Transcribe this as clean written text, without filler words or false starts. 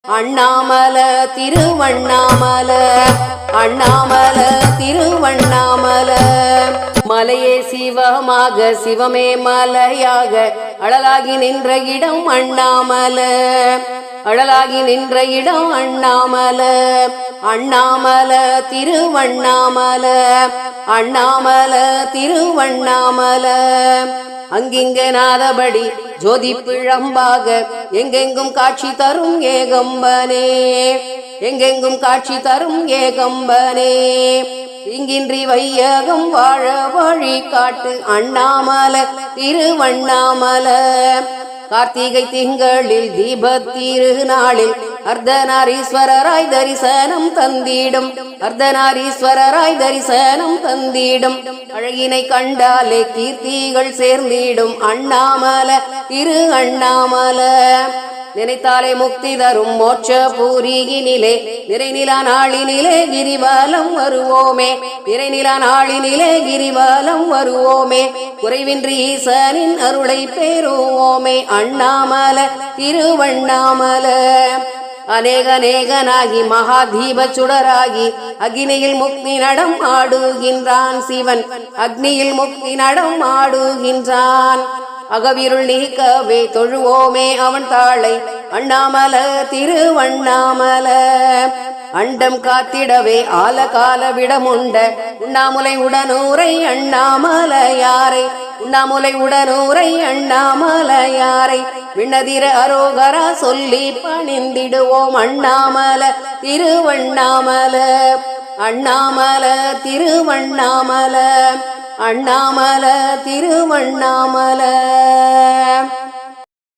அண்ணாமல திருவண்ணாமல அண்ணாமல திருவண்ணாமல மலையே சிவமாக சிவமே மலையாக அழலாகி நின்ற இடம் அண்ணாமல அழலாகி நின்ற இடம் அண்ணாமல அண்ணாமல திருவண்ணாமல அண்ணாமல திருவண்ணாமல அங்கிங்க நாதபடி ஜோதி பிழம்பாக எங்கெங்கும் காட்சி தரும் ஏகம்பனே எங்கெங்கும் காட்சி தரும் ஏகம்பனே இங்கின்றி வையகம் வாழ வழி காட்டு அண்ணாமல திருவண்ணாமல கார்த்திகை திங்களில் தீபத்திருநாளில் அர்த்தநாரீஸ்வரராய் தரிசனம் தந்திடும் அர்த்தநாரீஸ்வரராய் தரிசனம் தந்திடும் அழகினை கண்டாலே கீர்த்திகள் சேர்ந்திடும் அண்ணாமல திரு அண்ணாமல நினைத்தாலே முக்தி தரும் மோட்ச பூரியினிலே நிறைநில நாளினிலே கிரிவலம் வருவோமே நிறைநில நாளினிலே கிரிவலம் வருவோமே குறைவின்றி ஈசனின் அருளை பெறுவோமே அண்ணாமல திருவண்ணாமல அநேகனாகி மகாதீப சுடராகி அக்னியில் முக்தி நடம் ஆடுகின்றான் சிவன் அக்னியில் முக்தி நடம் ஆடுகின்றான் அகவிருள் நீக்கவே தொழுவோமே அவன் தாளை அண்ணாமல திருவண்ணாமல அண்டம் காத்திடவே ஆலகால விடமுண்ட உண்ணாமுலை உடனூரை அண்ணாமலையாரை உண்ணாமுலை உடனூரை அண்ணாமலையாரை விண்ணதிர அரோகரா சொல்லி பணிந்திடுவோம் அண்ணாமல திருவண்ணாமல அண்ணாமல திருவண்ணாமல அண்ணாமல திருவண்ணாமல